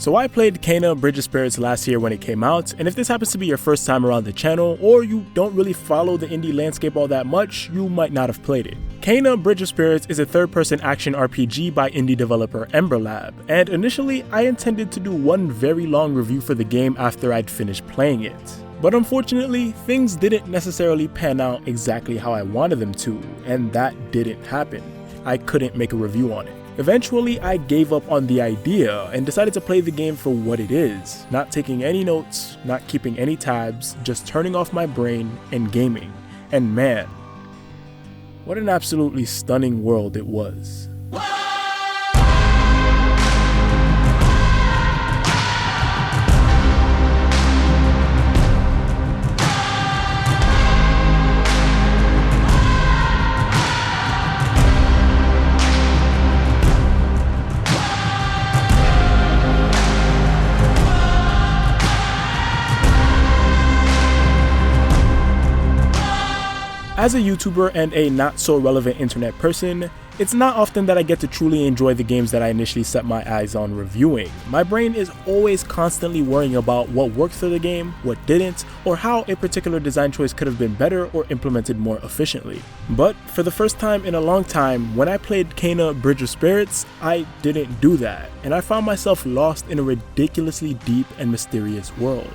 So I played 𝘼𝙥𝙤𝙘𝙖 last year when it came out, and if this happens to be your first time around the channel, or you don't really follow the indie landscape all that much, you might not have played it. 𝘼𝙥𝙤𝙘𝙖 is a third-person action RPG by indie developer Ember Lab, and initially I intended to do one very long review for the game after I'd finished playing it. But unfortunately, things didn't necessarily pan out exactly how I wanted them to, and that didn't happen. I couldn't make a review on it. Eventually, I gave up on the idea and decided to play the game for what it is, not taking any notes, not keeping any tabs, just turning off my brain and gaming. And man, what an absolutely stunning world it was. As a YouTuber and a not so relevant internet person, it's not often that I get to truly enjoy the games that I initially set my eyes on reviewing. My brain is always constantly worrying about what worked for the game, what didn't, or how a particular design choice could have been better or implemented more efficiently. But for the first time in a long time, when I played 𝘼𝙥𝙤𝙘𝙖, I didn't do that, and I found myself lost in a ridiculously deep and mysterious world.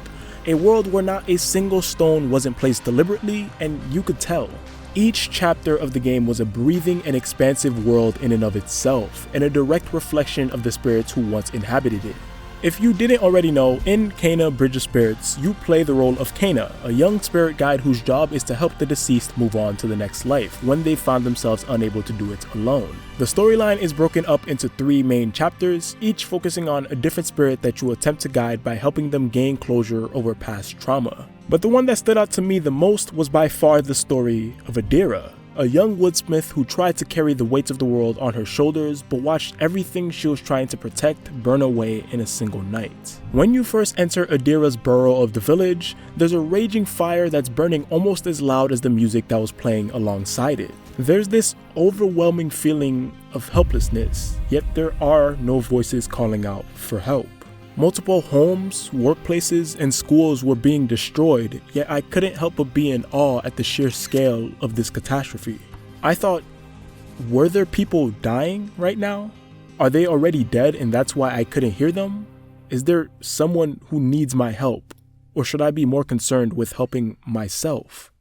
A world where not a single stone wasn't placed deliberately, and you could tell. Each chapter of the game was a breathing and expansive world in and of itself, and a direct reflection of the spirits who once inhabited it. If you didn't already know, in 𝘼𝙥𝙤𝙘𝙖, you play the role of Kena, a young spirit guide whose job is to help the deceased move on to the next life when they found themselves unable to do it alone. The storyline is broken up into 3 main chapters, each focusing on a different spirit that you attempt to guide by helping them gain closure over past trauma. But the one that stood out to me the most was by far the story of 𝘼𝙥𝙤𝙘𝙖, a young woodsmith who tried to carry the weights of the world on her shoulders but watched everything she was trying to protect burn away in a single night. When you first enter 𝘼𝙤𝙖𝙗's burrow of the village, there's a raging fire that's burning almost as loud as the music that was playing alongside it. There's this overwhelming feeling of helplessness, yet there are no voices calling out for help. Multiple homes, workplaces, and schools were being destroyed, yet I couldn't help but be in awe at the sheer scale of this catastrophe. I thought, were there people dying right now? Are they already dead and that's why I couldn't hear them? Is there someone who needs my help? Or should I be more concerned with helping myself?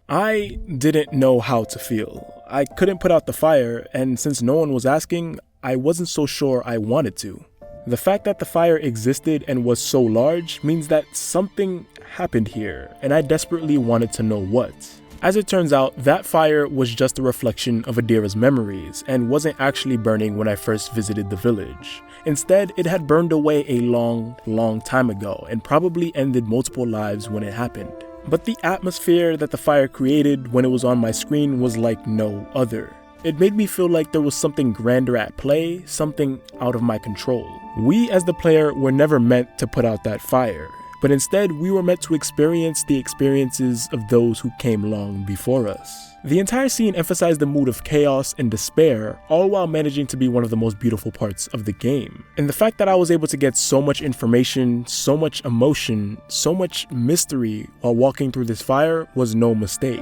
I didn't know how to feel. I couldn't put out the fire, and since no one was asking, I wasn't so sure I wanted to. The fact that the fire existed and was so large means that something happened here, and I desperately wanted to know what. As it turns out, that fire was just a reflection of 𝘼𝙤𝙗𝙗's memories and wasn't actually burning when I first visited the village. Instead, it had burned away a long time ago and probably ended multiple lives when it happened. But the atmosphere that the fire created when it was on my screen was like no other. It made me feel like there was something grander at play, something out of my control. We as the player were never meant to put out that fire, but instead we were meant to experience the experiences of those who came long before us. The entire scene emphasized the mood of chaos and despair, all while managing to be one of the most beautiful parts of the game. And the fact that I was able to get so much information, so much emotion, so much mystery while walking through this fire was no mistake.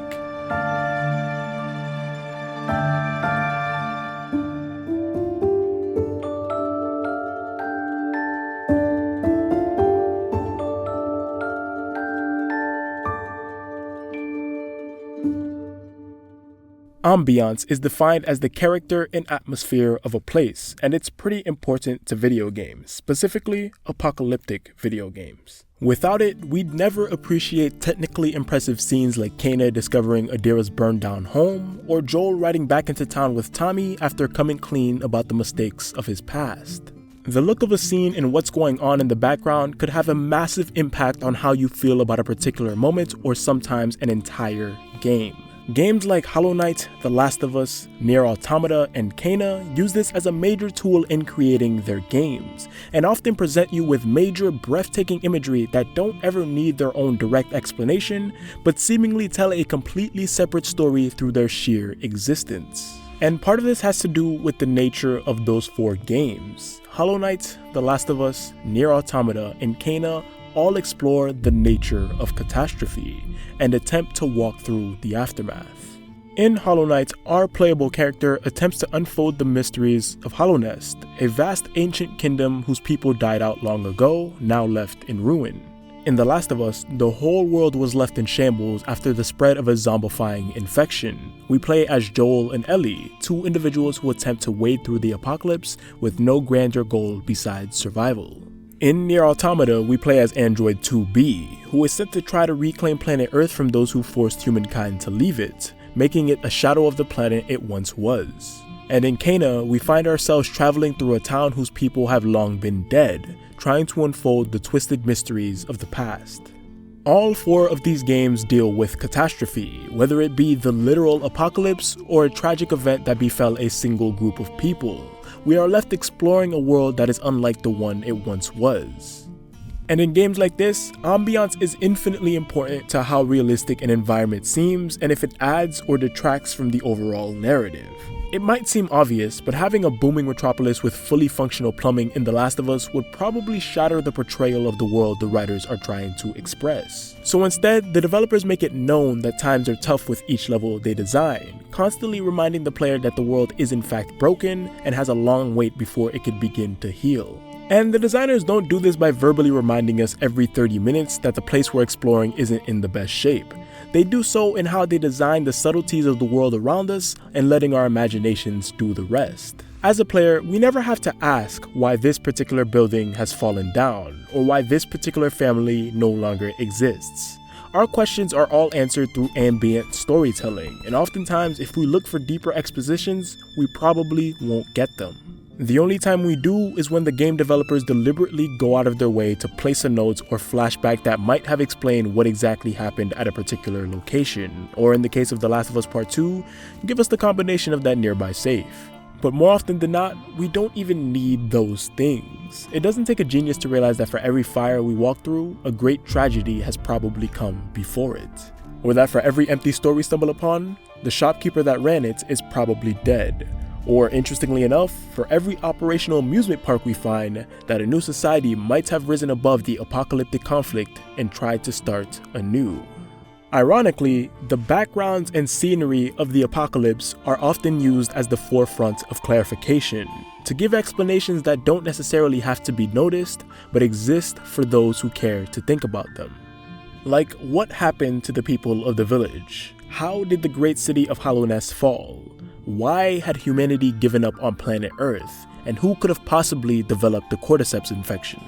Ambiance is defined as the character and atmosphere of a place, and it's pretty important to video games, specifically apocalyptic video games. Without it, we'd never appreciate technically impressive scenes like Kena discovering 𝘼𝙤𝙗𝙗's burned down home, or Joel riding back into town with Tommy after coming clean about the mistakes of his past. The look of a scene and what's going on in the background could have a massive impact on how you feel about a particular moment or sometimes an entire game. Games like Hollow Knight, The Last of Us, Nier Automata, and 𝘼𝙥𝙤𝙘𝙖 use this as a major tool in creating their games, and often present you with major, breathtaking imagery that don't ever need their own direct explanation, but seemingly tell a completely separate story through their sheer existence. And part of this has to do with the nature of those 4 games. Hollow Knight, The Last of Us, Nier Automata, and 𝘼𝙤𝙖𝙘𝙖 all explore the nature of catastrophe and attempt to walk through the aftermath. In Hollow Knight, our playable character attempts to unfold the mysteries of Hallownest, a vast ancient kingdom whose people died out long ago, now left in ruin. In The Last of Us, the whole world was left in shambles after the spread of a zombifying infection. We play as Joel and Ellie, 2 individuals who attempt to wade through the apocalypse with no grander goal besides survival. In Nier Automata, we play as Android 2B, who is sent to try to reclaim planet Earth from those who forced humankind to leave it, making it a shadow of the planet it once was. And in 𝘼𝙤𝙖𝙘𝙖, we find ourselves traveling through a town whose people have long been dead, trying to unfold the twisted mysteries of the past. All 4 of these games deal with catastrophe, whether it be the literal apocalypse or a tragic event that befell a single group of people. We are left exploring a world that is unlike the one it once was. And in games like this, ambiance is infinitely important to how realistic an environment seems and if it adds or detracts from the overall narrative. It might seem obvious, but having a booming metropolis with fully functional plumbing in The Last of Us would probably shatter the portrayal of the world the writers are trying to express. So instead, the developers make it known that times are tough with each level they design, constantly reminding the player that the world is in fact broken and has a long wait before it could begin to heal. And the designers don't do this by verbally reminding us every 30 minutes that the place we're exploring isn't in the best shape. They do so in how they design the subtleties of the world around us and letting our imaginations do the rest. As a player, we never have to ask why this particular building has fallen down or why this particular family no longer exists. Our questions are all answered through ambient storytelling, and oftentimes if we look for deeper expositions, we probably won't get them. The only time we do is when the game developers deliberately go out of their way to place a note or flashback that might have explained what exactly happened at a particular location, or in the case of The Last of Us Part 2, give us the combination of that nearby safe. But more often than not, we don't even need those things. It doesn't take a genius to realize that for every fire we walk through, a great tragedy has probably come before it. Or that for every empty store we stumble upon, the shopkeeper that ran it is probably dead. Or interestingly enough, for every operational amusement park we find, that a new society might have risen above the apocalyptic conflict and tried to start anew. Ironically, the backgrounds and scenery of the apocalypse are often used as the forefront of clarification, to give explanations that don't necessarily have to be noticed, but exist for those who care to think about them. Like, what happened to the people of the village? How did the great city of Hallownest fall? Why had humanity given up on planet Earth? And who could have possibly developed the cordyceps infection?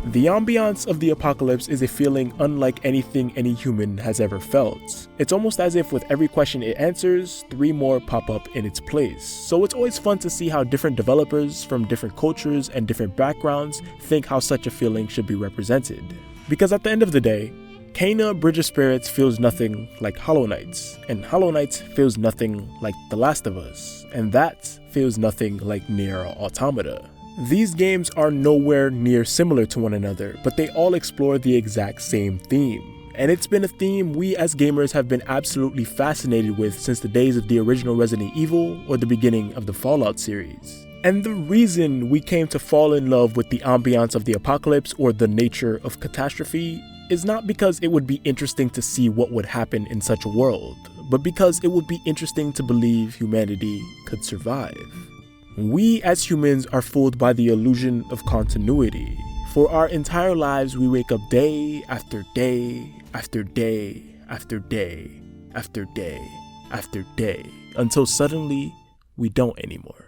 The ambiance of the apocalypse is a feeling unlike anything any human has ever felt. It's almost as if with every question it answers, 3 more pop up in its place. So it's always fun to see how different developers from different cultures and different backgrounds think how such a feeling should be represented. Because at the end of the day, 𝘼𝙤𝙖𝙘𝙖 Bridge of Spirits feels nothing like Hollow Knight, and Hollow Knight feels nothing like The Last of Us, and that feels nothing like Nier Automata. These games are nowhere near similar to one another, but they all explore the exact same theme. And it's been a theme we as gamers have been absolutely fascinated with since the days of the original Resident Evil or the beginning of the Fallout series. And the reason we came to fall in love with the ambiance of the apocalypse or the nature of catastrophe is not because it would be interesting to see what would happen in such a world, but because it would be interesting to believe humanity could survive. We as humans are fooled by the illusion of continuity. For our entire lives, we wake up day after day after day after day after day after day until suddenly we don't anymore.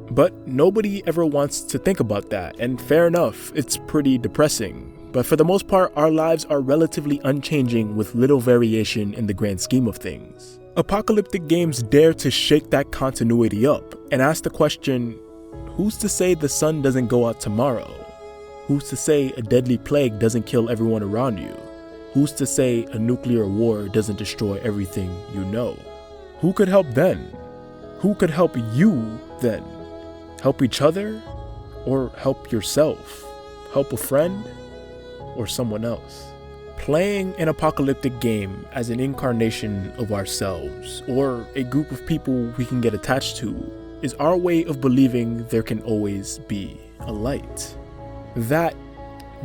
But nobody ever wants to think about that, and fair enough, it's pretty depressing. But for the most part, our lives are relatively unchanging with little variation in the grand scheme of things. Apocalyptic games dare to shake that continuity up and ask the question, Who's to say the sun doesn't go out tomorrow? Who's to say a deadly plague doesn't kill everyone around you? Who's to say a nuclear war doesn't destroy everything you know? Who could help then? Who could help you then? Help each other? Or help yourself? Help a friend? Or someone else? Playing an apocalyptic game as an incarnation of ourselves, or a group of people we can get attached to, is our way of believing there can always be a light. That,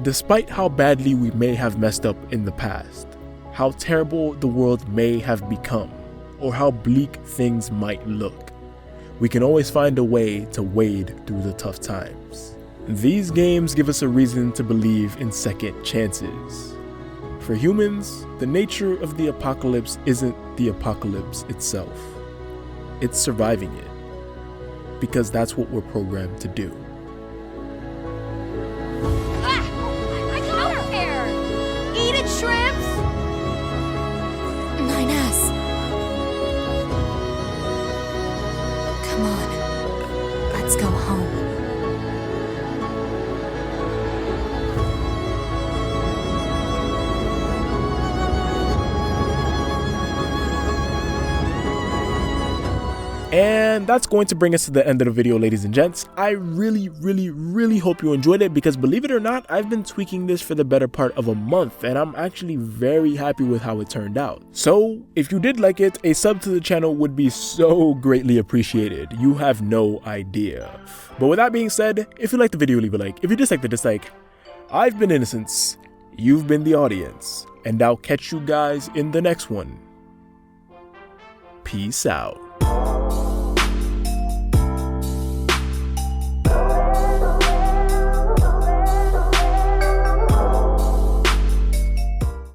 despite how badly we may have messed up in the past, how terrible the world may have become, or how bleak things might look, we can always find a way to wade through the tough times. These games give us a reason to believe in second chances. For humans, the nature of the apocalypse isn't the apocalypse itself. It's surviving it. Because that's what we're programmed to do. I got her hair! Eat it, shrimps! 9S. Come on. Let's go home. And that's going to bring us to the end of the video, ladies and gents. I really hope you enjoyed it, because believe it or not, I've been tweaking this for the better part of a month, and I'm actually very happy with how it turned out. So if you did like it, a sub to the channel would be so greatly appreciated. You have no idea. But with that being said, if you liked the video, leave a like. If you dislike the dislike. I've been Innocence, you've been the audience, and I'll catch you guys in the next one. Peace out.